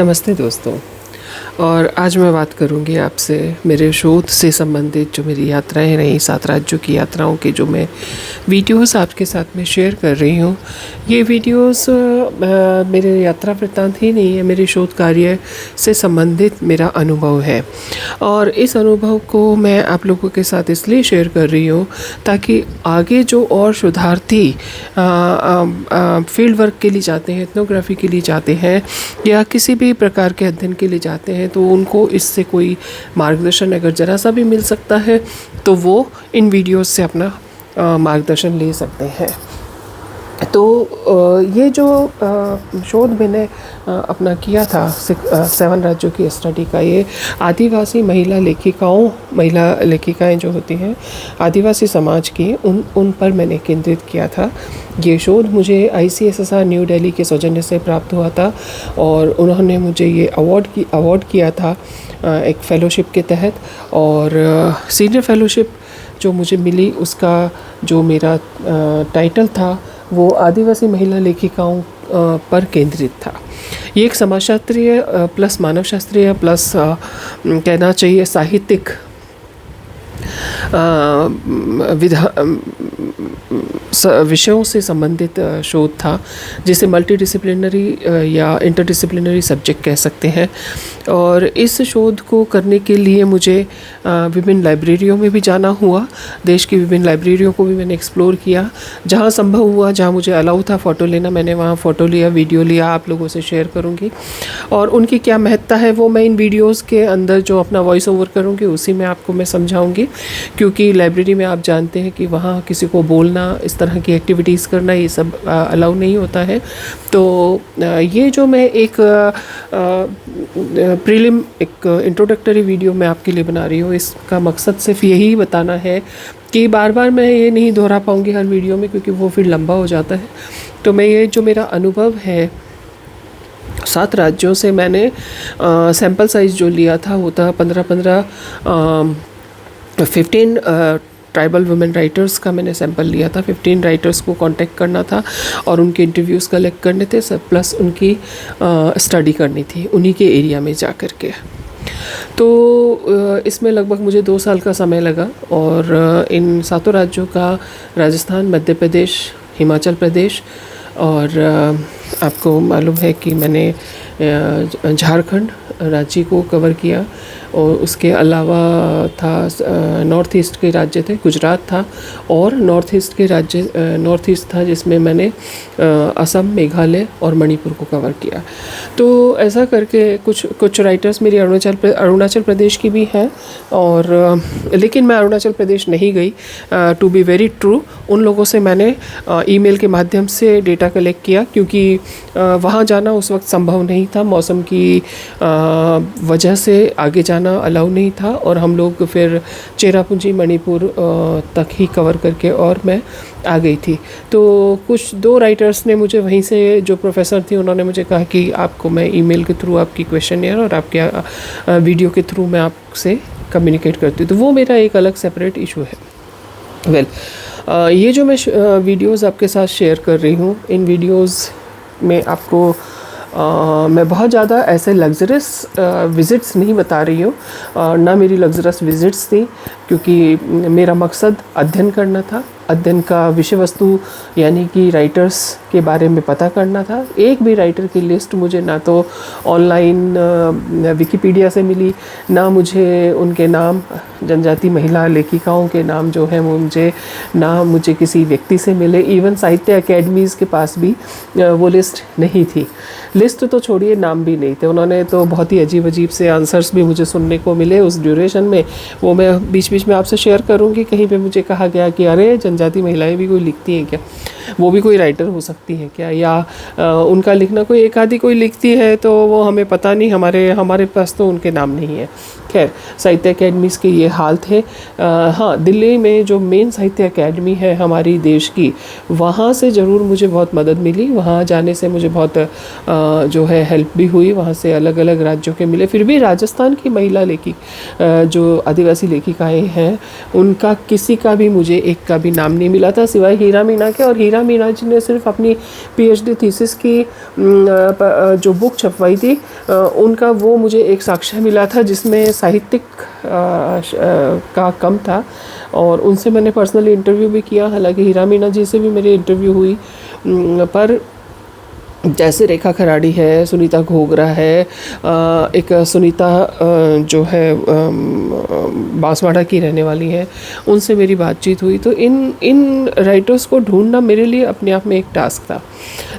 नमस्ते दोस्तों। और आज मैं बात करूंगी आपसे मेरे शोध से संबंधित जो मेरी यात्राएं रहीं, 7 राज्यों की यात्राओं के जो मैं वीडियोस आपके साथ में शेयर कर रही हूँ। ये वीडियोस मेरे यात्रा वृत्तांत ही नहीं है, मेरे शोध कार्य से संबंधित मेरा अनुभव है। और इस अनुभव को मैं आप लोगों के साथ इसलिए शेयर कर रही हूँ ताकि आगे जो और शोधार्थी फील्ड वर्क के लिए जाते हैं, एथनोग्राफी के लिए जाते हैं या किसी भी प्रकार के अध्ययन के लिए जाते हैं, तो उनको इससे कोई मार्गदर्शन अगर ज़रा सा भी मिल सकता है तो वो इन वीडियोस से अपना मार्गदर्शन ले सकते हैं। तो ये जो शोध मैंने अपना किया था 7 राज्यों की स्टडी का, ये आदिवासी महिला लेखिकाएं जो होती हैं आदिवासी समाज की, उन पर मैंने केंद्रित किया था। ये शोध मुझे ICSSR न्यू दिल्ली के सौजन्य से प्राप्त हुआ था और उन्होंने मुझे ये अवार्ड किया था एक फेलोशिप के तहत। और सीनियर फेलोशिप जो मुझे मिली उसका जो मेरा टाइटल था वो आदिवासी महिला लेखिकाओं पर केंद्रित था। ये एक समाजशास्त्रीय प्लस मानवशास्त्रीय प्लस कहना चाहिए साहित्यिक विषयों से संबंधित शोध था, जिसे मल्टीडिसिप्लिनरी या इंटरडिसिप्लिनरी सब्जेक्ट कह सकते हैं। और इस शोध को करने के लिए मुझे विभिन्न लाइब्रेरियों में भी जाना हुआ। देश की विभिन्न लाइब्रेरियों को भी मैंने एक्सप्लोर किया। जहाँ संभव हुआ, जहाँ मुझे अलाउ था फ़ोटो लेना, मैंने वहाँ फ़ोटो लिया, वीडियो लिया, आप लोगों से शेयर करूँगी। और उनकी क्या महत्ता है वो मैं इन वीडियोज़ के अंदर जो अपना वॉइस ओवर करूँगी उसी में आपको मैं समझाऊँगी। क्योंकि लाइब्रेरी में आप जानते हैं कि वहाँ किसी को बोलना, इस तरह की एक्टिविटीज़ करना, ये सब अलाउ नहीं होता है। तो ये जो मैं एक प्रीलिम एक इंट्रोडक्टरी वीडियो मैं आपके लिए बना रही हूँ, इसका मकसद सिर्फ यही बताना है कि बार बार मैं ये नहीं दोहरा पाऊँगी हर वीडियो में, क्योंकि वो फिर लंबा हो जाता है। तो मैं ये जो मेरा अनुभव है 7 राज्यों से, मैंने सैम्पल साइज़ जो लिया था वो था 15 ट्राइबल वुमेन राइटर्स का मैंने सैंपल लिया था। 15 राइटर्स को कांटेक्ट करना था और उनके इंटरव्यूज़ कलेक्ट करने थे सब, प्लस उनकी स्टडी करनी थी उन्हीं के एरिया में जा कर के। तो इसमें लगभग मुझे 2 साल का समय लगा। और इन 7 राज्यों का राजस्थान, मध्य प्रदेश, हिमाचल प्रदेश और आपको मालूम है कि मैंने झारखंड, रांची को कवर किया। और उसके अलावा था नॉर्थ ईस्ट के राज्य थे, गुजरात था, और नॉर्थ ईस्ट था जिसमें मैंने असम, मेघालय और मणिपुर को कवर किया। तो ऐसा करके कुछ राइटर्स मेरी अरुणाचल प्रदेश की भी हैं। और लेकिन मैं अरुणाचल प्रदेश नहीं गई, टू बी वेरी ट्रू। उन लोगों से मैंने ईमेल के माध्यम से डेटा कलेक्ट किया, क्योंकि वहाँ जाना उस वक्त संभव नहीं था, मौसम की वजह से आगे जाना अलाउ नहीं था। और हम लोग फिर चेरापूंजी, मणिपुर तक ही कवर करके और मैं आ गई थी। तो कुछ 2 राइटर्स ने मुझे वहीं से, जो प्रोफेसर थी, उन्होंने मुझे कहा कि आपको मैं ईमेल के थ्रू आपकी क्वेश्चनियर और आपके वीडियो के थ्रू मैं आपसे कम्युनिकेट करती हूँ। तो वो मेरा एक अलग सेपरेट इशू है। ये जो मैं वीडियोज़ आपके साथ शेयर कर रही हूँ, इन वीडियोज़ में आपको मैं बहुत ज़्यादा ऐसे लग्जरस विज़िट्स नहीं बता रही हूँ, ना मेरी लग्जरस विज़िट्स थी, क्योंकि मेरा मकसद अध्ययन करना था। अध्ययन का विषय वस्तु यानी कि राइटर्स के बारे में पता करना था। एक भी राइटर की लिस्ट मुझे ना तो ऑनलाइन विकिपीडिया से मिली, ना मुझे उनके नाम, जनजाति महिला लेखिकाओं के नाम जो हैं वो मुझे किसी व्यक्ति से मिले। इवन साहित्य अकेडमीज़ के पास भी वो लिस्ट नहीं थी। लिस्ट तो छोड़िए, नाम भी नहीं थे। उन्होंने तो बहुत ही अजीब से आंसर्स भी मुझे सुनने को मिले उस ड्यूरेशन में। वो मैं बीच बीच में आपसे शेयर करूँगी। कहीं पे मुझे कहा गया कि अरे जनजाति महिलाएं भी कोई लिखती हैं क्या, वो भी कोई राइटर हो सकती हैं क्या, या उनका लिखना कोई एक आधी कोई लिखती है तो वो हमें पता नहीं, हमारे पास तो उनके नाम नहीं है। खैर, साहित्य अकेडमीज़ के ये हाल थे। हाँ, दिल्ली में जो मेन साहित्य अकेडमी है हमारी देश की, वहाँ से ज़रूर मुझे बहुत मदद मिली। वहाँ जाने से मुझे बहुत जो है हेल्प भी हुई। वहाँ से अलग अलग राज्यों के मिले। फिर भी राजस्थान की महिला जो आदिवासी लेखिकाएँ हैं, उनका किसी का भी मुझे एक का भी नाम नहीं मिला था, सिवाय हीरा मीना के। और हीरा हीरा मीना जी ने सिर्फ अपनी पीएचडी थीसिस की जो बुक छपवाई थी, उनका वो मुझे एक साक्ष्य मिला था जिसमें साहित्यिक का कम था, और उनसे मैंने पर्सनली इंटरव्यू भी किया। हालांकि हीरा मीना जी से भी मेरी इंटरव्यू हुई, पर जैसे रेखा खराड़ी है, सुनीता घोगरा है, एक सुनीता जो है बांसवाड़ा की रहने वाली है, उनसे मेरी बातचीत हुई। तो इन राइटर्स को ढूंढना मेरे लिए अपने आप में एक टास्क था।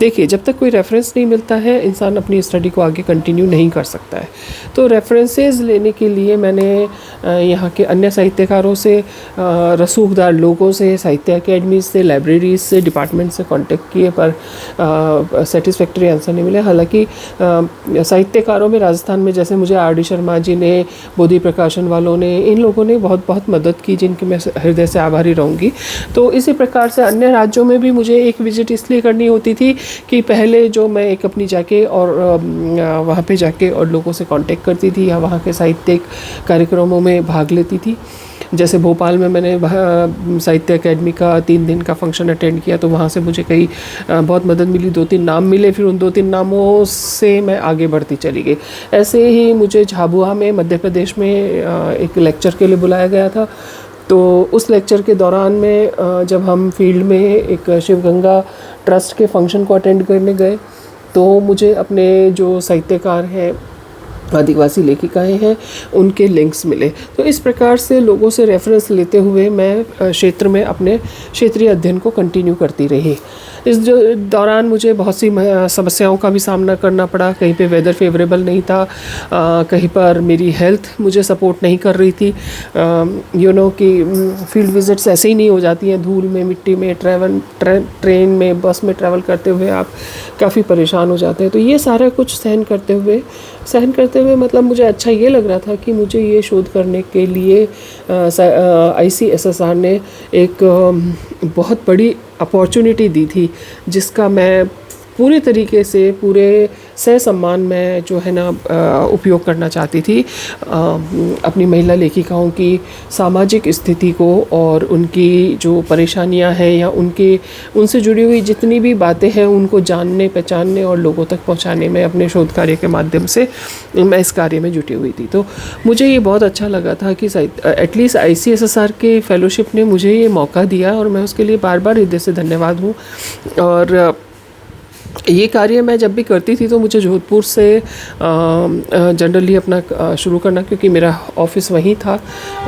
देखिए, जब तक कोई रेफरेंस नहीं मिलता है, इंसान अपनी स्टडी को आगे कंटिन्यू नहीं कर सकता है। तो रेफरेंसेस लेने के लिए मैंने यहाँ के अन्य साहित्यकारों से, रसूखदार लोगों से, साहित्य अकेडमी से, लाइब्रेरीज से, डिपार्टमेंट से कांटेक्ट किए, पर सेटिस्फैक्ट्री आंसर नहीं मिले। हालांकि साहित्यकारों में राजस्थान में जैसे मुझे आर डी शर्मा जी ने, बोधि प्रकाशन वालों ने, इन लोगों ने बहुत बहुत मदद की, जिनकी मैं हृदय से आभारी रहूँगी। तो इसी प्रकार से अन्य राज्यों में भी मुझे एक विजिट इसलिए करनी होती थी कि पहले जो मैं एक अपनी जाके और वहाँ पे जाके और लोगों से कांटेक्ट करती थी या वहाँ के साहित्यिक कार्यक्रमों में भाग लेती थी। जैसे भोपाल में मैंने साहित्य अकेडमी का 3 दिन का फंक्शन अटेंड किया, तो वहाँ से मुझे कई बहुत मदद मिली, 2-3 नाम मिले, फिर उन 2-3 नामों से मैं आगे बढ़ती चली गई। ऐसे ही मुझे झाबुआ में मध्य प्रदेश में एक लेक्चर के लिए बुलाया गया था। तो उस लेक्चर के दौरान में जब हम फील्ड में एक शिव गंगा ट्रस्ट के फंक्शन को अटेंड करने गए, तो मुझे अपने जो साहित्यकार हैं, आदिवासी लेखिकाएं हैं, उनके लिंक्स मिले। तो इस प्रकार से लोगों से रेफरेंस लेते हुए मैं क्षेत्र में अपने क्षेत्रीय अध्ययन को कंटिन्यू करती रही। इस जो दौरान मुझे बहुत सी समस्याओं का भी सामना करना पड़ा। कहीं पे वेदर फेवरेबल नहीं था, कहीं पर मेरी हेल्थ मुझे सपोर्ट नहीं कर रही थी। कि फील्ड विजिट्स ऐसे ही नहीं हो जाती हैं, धूल में, मिट्टी में, ट्रेन में, बस में ट्रैवल करते हुए आप काफ़ी परेशान हो जाते हैं। तो ये सारा कुछ सहन करते हुए मतलब मुझे अच्छा ये लग रहा था कि मुझे ये शोध करने के लिए ICSSR ने एक बहुत बड़ी अपॉर्चुनिटी दी थी, जिसका मैं पूरे तरीके से, पूरे सहसम्मान में जो है ना उपयोग करना चाहती थी। अपनी महिला लेखिकाओं की सामाजिक स्थिति को और उनकी जो परेशानियां हैं या उनसे जुड़ी हुई जितनी भी बातें हैं, उनको जानने, पहचानने और लोगों तक पहुंचाने में अपने शोध कार्य के माध्यम से मैं इस कार्य में जुटी हुई थी। तो मुझे ये बहुत अच्छा लगा था कि एटलीस्ट ICSSR के फेलोशिप ने मुझे ये मौका दिया, और मैं उसके लिए बार बार हृदय से धन्यवाद हूँ। और ये कार्य मैं जब भी करती थी तो मुझे जोधपुर से जनरली अपना शुरू करना, क्योंकि मेरा ऑफिस वहीं था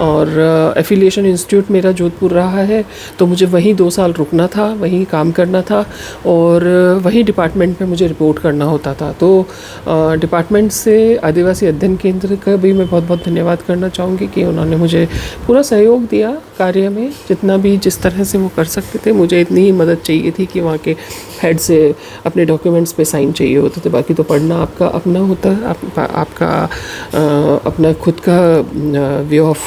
और एफिलिएशन इंस्टीट्यूट मेरा जोधपुर रहा है, तो मुझे वहीं 2 साल रुकना था, वहीं काम करना था और वहीं डिपार्टमेंट में मुझे रिपोर्ट करना होता था। तो डिपार्टमेंट से आदिवासी अध्ययन केंद्र का भी मैं बहुत बहुत धन्यवाद करना चाहूँगी कि उन्होंने मुझे पूरा सहयोग दिया कार्य में, जितना भी जिस तरह से वो कर सकते थे। मुझे इतनी ही मदद चाहिए थी कि वहाँ के हेड से अपने डॉक्यूमेंट्स पे साइन चाहिए होते थे, बाकी तो पढ़ना आपका अपना होता है, आपका अपना खुद का वे ऑफ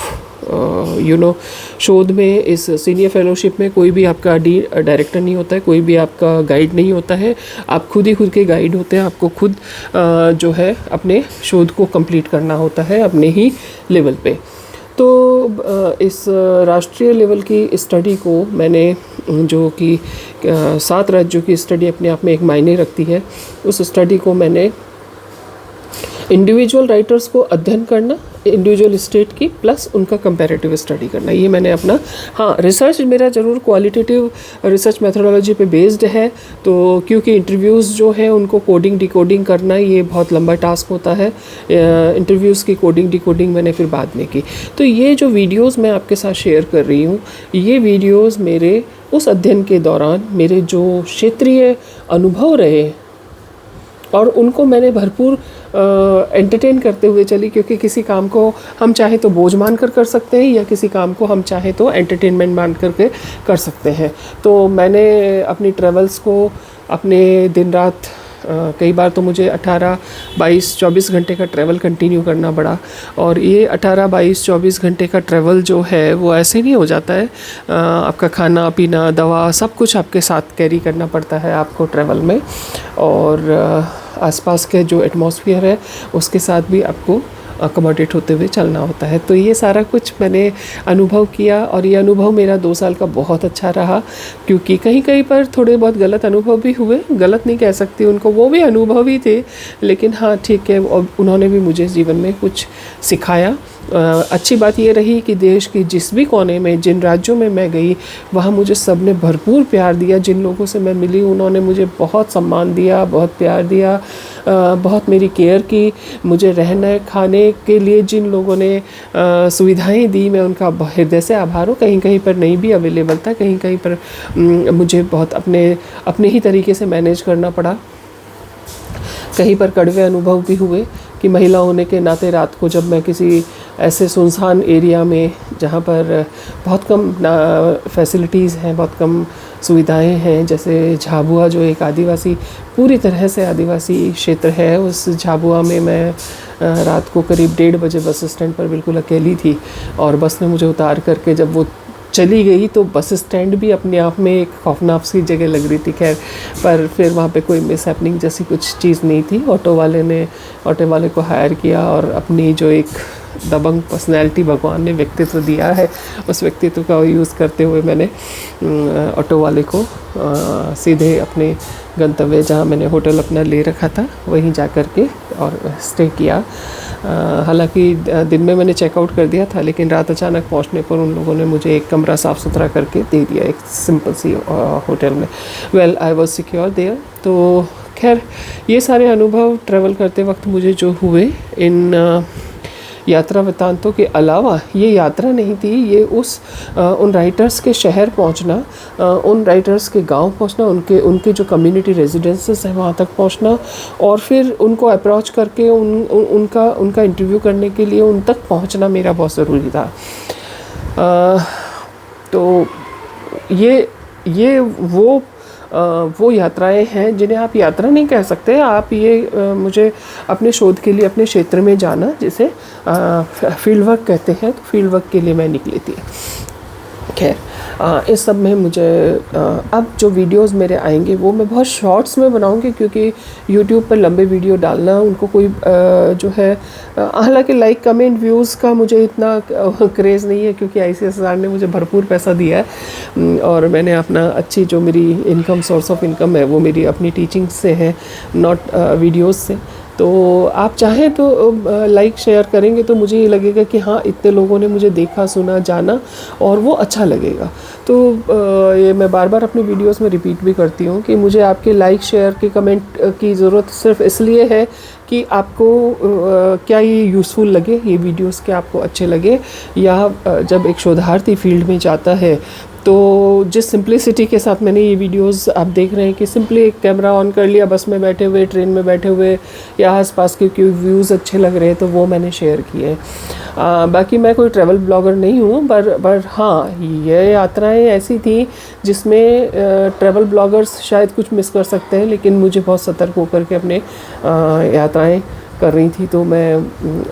शोध में। इस सीनियर फेलोशिप में कोई भी आपका डायरेक्टर नहीं होता है, कोई भी आपका गाइड नहीं होता है, आप खुद ही खुद के गाइड होते हैं। आपको खुद जो है अपने शोध को कंप्लीट करना होता है अपने ही लेवल पे। तो इस राष्ट्रीय लेवल की स्टडी को मैंने, जो कि 7 राज्यों की स्टडी अपने आप में एक मायने रखती है, उस स्टडी को मैंने इंडिविजुअल राइटर्स को अध्ययन करना, इंडिविजुअल स्टेट की, प्लस उनका कंपैरेटिव स्टडी करना, ये मैंने अपना, हाँ, रिसर्च मेरा ज़रूर क्वालिटेटिव रिसर्च मेथोडोलॉजी पे बेस्ड है। तो क्योंकि इंटरव्यूज़ जो है उनको कोडिंग डिकोडिंग करना, ये बहुत लंबा टास्क होता है। इंटरव्यूज़ की कोडिंग डिकोडिंग मैंने फिर बाद में की। तो ये जो वीडियोज़ मैं आपके साथ शेयर कर रही हूँ, ये वीडियोज़ मेरे उस अध्ययन के दौरान मेरे जो क्षेत्रीय अनुभव रहे, और उनको मैंने भरपूर एंटरटेन करते हुए चली, क्योंकि किसी काम को हम चाहे तो बोझ मान कर सकते हैं, या किसी काम को हम चाहे तो एंटरटेनमेंट मान करके कर सकते हैं। तो मैंने अपनी ट्रैवल्स को, अपने दिन रात, कई बार तो मुझे 18, 22, 24 घंटे का ट्रैवल कंटिन्यू करना पड़ा। और ये 18, 22, 24 घंटे का ट्रैवल जो है वो ऐसे नहीं हो जाता है। आपका खाना पीना, दवा, सब कुछ आपके साथ कैरी करना पड़ता है आपको ट्रैवल में, और आसपास के जो एटमॉस्फेयर है उसके साथ भी आपको अकोमोडेट होते हुए चलना होता है। तो ये सारा कुछ मैंने अनुभव किया और ये अनुभव मेरा 2 साल का बहुत अच्छा रहा, क्योंकि कहीं कहीं पर थोड़े बहुत गलत अनुभव भी हुए, गलत नहीं कह सकती उनको, वो भी अनुभव ही थे, लेकिन हाँ ठीक है, उन्होंने भी मुझे जीवन में कुछ सिखाया। अच्छी बात ये रही कि देश के जिस भी कोने में, जिन राज्यों में मैं गई, वहाँ मुझे सब ने भरपूर प्यार दिया। जिन लोगों से मैं मिली उन्होंने मुझे बहुत सम्मान दिया, बहुत प्यार दिया, बहुत मेरी केयर की। मुझे रहने खाने के लिए जिन लोगों ने सुविधाएं दी, मैं उनका हृदय से आभार हूँ। कहीं कहीं पर नहीं भी अवेलेबल था, कहीं कहीं पर मुझे बहुत अपने ही तरीके से मैनेज करना पड़ा। कहीं पर कड़वे अनुभव भी हुए कि महिला होने के नाते रात को जब मैं किसी ऐसे सुनसान एरिया में, जहाँ पर बहुत कम फैसिलिटीज़ हैं, बहुत कम सुविधाएं हैं, जैसे झाबुआ जो एक आदिवासी, पूरी तरह से आदिवासी क्षेत्र है, उस झाबुआ में मैं रात को करीब 1:30 बजे बस स्टैंड पर बिल्कुल अकेली थी, और बस ने मुझे उतार करके जब वो चली गई तो बस स्टैंड भी अपने आप में एक खौफनाक सी जगह लग रही थी। खैर, पर फिर वहाँ पे कोई मिस हैपनिंग जैसी कुछ चीज़ नहीं थी। ऑटो वाले को हायर किया और अपनी जो एक दबंग पर्सनैलिटी भगवान ने व्यक्तित्व दिया है, उस व्यक्तित्व का यूज़ करते हुए मैंने ऑटो वाले को सीधे अपने गंतव्य, जहाँ मैंने होटल अपना ले रखा था, वहीं जा कर के और स्टे किया। हालांकि दिन में मैंने चेकआउट कर दिया था, लेकिन रात अचानक पहुंचने पर उन लोगों ने मुझे एक कमरा साफ़ सुथरा करके दे दिया, एक सिंपल सी होटल में। Well, I was secure there. तो खैर, ये सारे अनुभव ट्रैवल करते वक्त मुझे जो हुए, इन यात्रा वृत्तांतों के अलावा, ये यात्रा नहीं थी, ये उन राइटर्स के शहर पहुंचना, उन राइटर्स के गांव पहुंचना, उनके जो कम्युनिटी रेजिडेंसेस हैं वहाँ तक पहुंचना, और फिर उनको अप्रोच करके उनका इंटरव्यू करने के लिए उन तक पहुंचना मेरा बहुत ज़रूरी था। तो ये वो यात्राएं हैं जिन्हें आप यात्रा नहीं कह सकते। आप ये मुझे अपने शोध के लिए अपने क्षेत्र में जाना, जिसे फील्ड वर्क कहते हैं, तो फील्ड वर्क के लिए मैं निकली थी। खैर, इस सब में मुझे अब जो वीडियोस मेरे आएंगे वो मैं बहुत शॉर्ट्स में बनाऊंगी, क्योंकि यूट्यूब पर लंबे वीडियो डालना उनको कोई जो है, हालांकि लाइक कमेंट व्यूज़ का मुझे इतना क्रेज़ नहीं है, क्योंकि ICSR ने मुझे भरपूर पैसा दिया है, और मैंने अपना अच्छी जो मेरी इनकम, सोर्स ऑफ इनकम है, वो मेरी अपनी टीचिंग से है, नॉट वीडियोज़ से। तो आप चाहें तो लाइक शेयर करेंगे तो मुझे ये लगेगा कि हाँ, इतने लोगों ने मुझे देखा, सुना, जाना, और वो अच्छा लगेगा। तो ये मैं बार बार अपनी वीडियोस में रिपीट भी करती हूँ कि मुझे आपके लाइक, शेयर की, कमेंट की ज़रूरत सिर्फ इसलिए है कि आपको क्या ये यूज़फुल लगे, ये वीडियोस क्या आपको अच्छे लगे, या जब एक शोधार्थी फील्ड में जाता है तो जिस सिंप्लिसिटी के साथ मैंने ये वीडियोस आप देख रहे हैं कि सिंपली एक कैमरा ऑन कर लिया, बस में बैठे हुए, ट्रेन में बैठे हुए, या आसपास के क्योंकि व्यूज़ अच्छे लग रहे हैं तो वो मैंने शेयर किए। बाकी मैं कोई ट्रैवल ब्लॉगर नहीं हूँ, पर हाँ, ये यात्राएं ऐसी थी जिसमें ट्रैवल ब्लॉगर्स शायद कुछ मिस कर सकते हैं, लेकिन मुझे बहुत सतर्क होकर के अपने यात्राएँ कर रही थी। तो मैं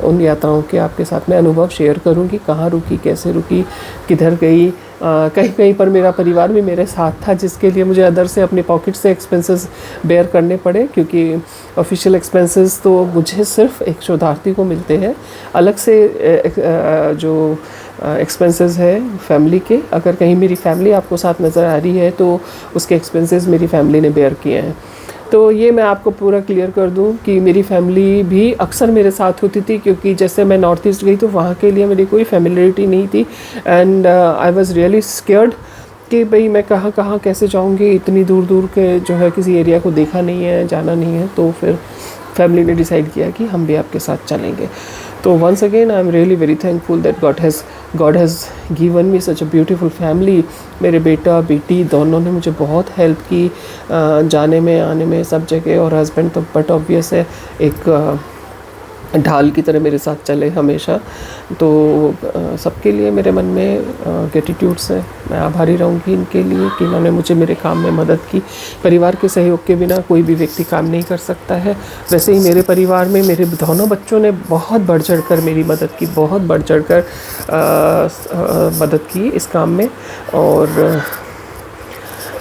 उन यात्राओं के आपके साथ में अनुभव शेयर करूंगी, कहाँ रुकी, कैसे रुकी, किधर गई। कहीं कहीं पर मेरा परिवार भी मेरे साथ था, जिसके लिए मुझे अदर से अपने पॉकेट से एक्सपेंसेस बेयर करने पड़े, क्योंकि ऑफिशियल एक्सपेंसेस तो मुझे सिर्फ एक शोधार्थी को मिलते हैं। अलग से जो एक्सपेंसेस है फैमिली के, अगर कहीं मेरी फैमिली आपको साथ नज़र आ रही है तो उसके एक्सपेंसेस मेरी फैमिली ने बेयर किए हैं। तो ये मैं आपको पूरा क्लियर कर दूं कि मेरी फैमिली भी अक्सर मेरे साथ होती थी, क्योंकि जैसे मैं नॉर्थ ईस्ट गई तो वहाँ के लिए मेरी कोई फैमिलियरिटी नहीं थी, and I was really scared कि भाई मैं कहाँ कैसे जाऊँगी, इतनी दूर दूर के जो है किसी एरिया को देखा नहीं है, जाना नहीं है। तो फिर फैमिली ने डिसाइड किया कि हम भी आपके साथ चलेंगे। तो once again I am really very thankful that God has given me such a beautiful family. मेरे बेटा बेटी दोनों ने मुझे बहुत हेल्प की जाने में, आने में, सब जगह। और हस्बैंड तो बट ऑब्वियस है, एक ढाल की तरह मेरे साथ चले हमेशा। तो सबके लिए मेरे मन में ग्रेटिट्यूड्स है। मैं आभारी रहूँगी इनके लिए कि इन्होंने मुझे मेरे काम में मदद की। परिवार के सहयोग के बिना कोई भी व्यक्ति काम नहीं कर सकता है। वैसे ही मेरे परिवार में मेरे दोनों बच्चों ने बहुत बढ़ चढ़ कर मेरी मदद की, बहुत बढ़ चढ़ कर मदद की इस काम में। और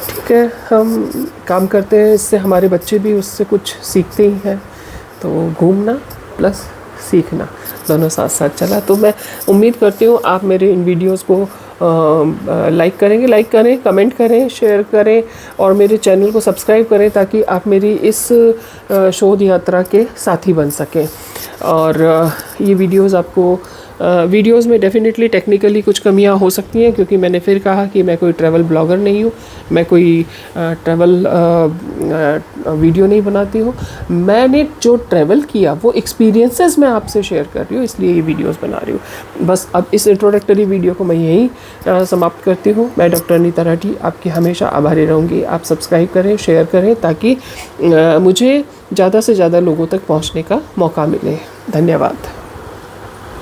ठीक है, हम काम करते हैं, इससे हमारे बच्चे भी उससे कुछ सीखते ही हैं। तो घूमना प्लस सीखना, दोनों साथ साथ चला। तो मैं उम्मीद करती हूँ आप मेरे इन वीडियोस को लाइक करें, कमेंट करें, शेयर करें और मेरे चैनल को सब्सक्राइब करें ताकि आप मेरी इस शोध यात्रा के साथी बन सकें। और ये वीडियोस आपको वीडियोस में डेफिनेटली टेक्निकली कुछ कमियां हो सकती हैं, क्योंकि मैंने फिर कहा कि मैं कोई ट्रैवल ब्लॉगर नहीं हूँ, मैं कोई ट्रैवल वीडियो नहीं बनाती हूँ। मैंने जो ट्रैवल किया वो एक्सपीरियंसेस मैं आपसे शेयर कर रही हूँ, इसलिए ये वीडियोस बना रही हूँ। बस अब इस इंट्रोडक्टरी वीडियो को मैं यहीं समाप्त करती हूँ। मैं डॉक्टर अनीता राठी आपकी हमेशा आभारी रहूँगी। आप सब्सक्राइब करें, शेयर करें ताकि मुझे ज़्यादा से ज़्यादा लोगों तक पहुँचने का मौका मिले। धन्यवाद।